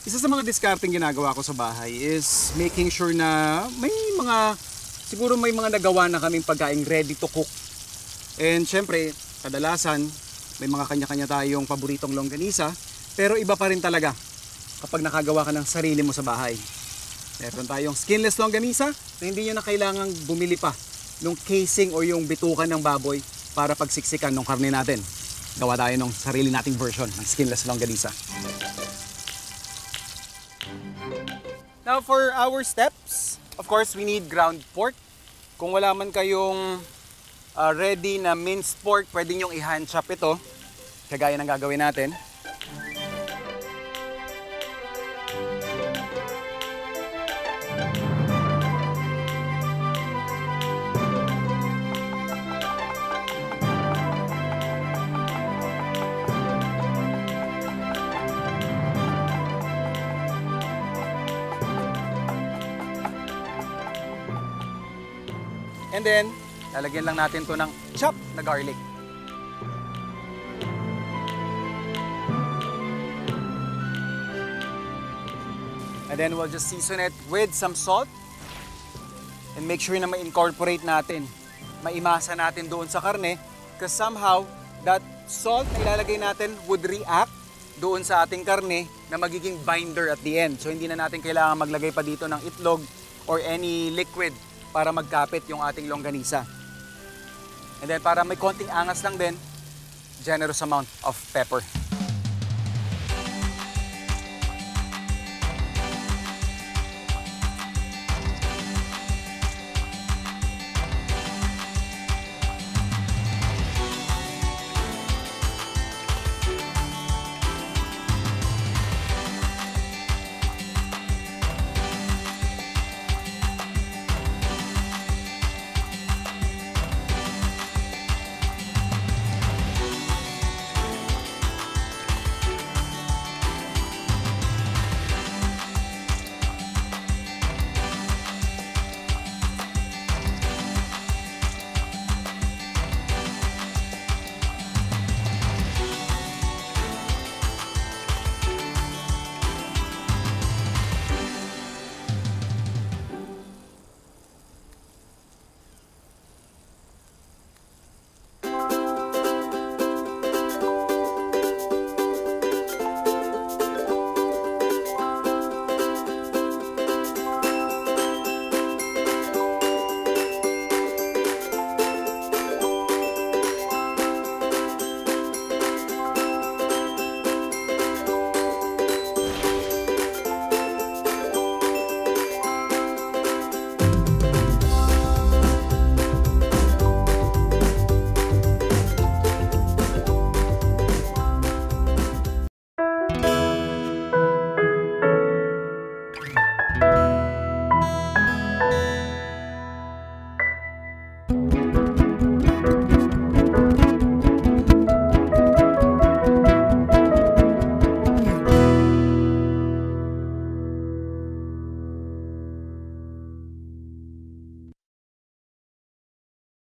Isa sa mga discarding ginagawa ko sa bahay is making sure na siguro may mga nagawa na kaming pagkain ready to cook. And syempre, kadalasan, may mga kanya-kanya tayong paboritong longganisa, pero iba pa rin talaga kapag nakagawa ka ng sarili mo sa bahay. Meron tayong skinless longganisa na hindi nyo na kailangang bumili pa ng casing o yung bitukan ng baboy para pagsiksikan ng karne natin. Gawa tayo ng sarili nating version ng skinless longganisa. Now for our steps, of course we need ground pork. Kung wala man kayong ready na minced pork, pwede nyong i-hand chop ito. Kagaya ng gagawin natin. And then, lalagyan lang natin to ng chopped na garlic. And then we'll just season it with some salt. And make sure na ma-incorporate natin, maimasa natin doon sa karne. Because somehow, that salt na ilalagay natin would react doon sa ating karne na magiging binder at the end. So hindi na natin kailangan maglagay pa dito ng itlog or any liquid para magkapit yung ating longganisa. And then para may konting angas lang din, generous amount of pepper.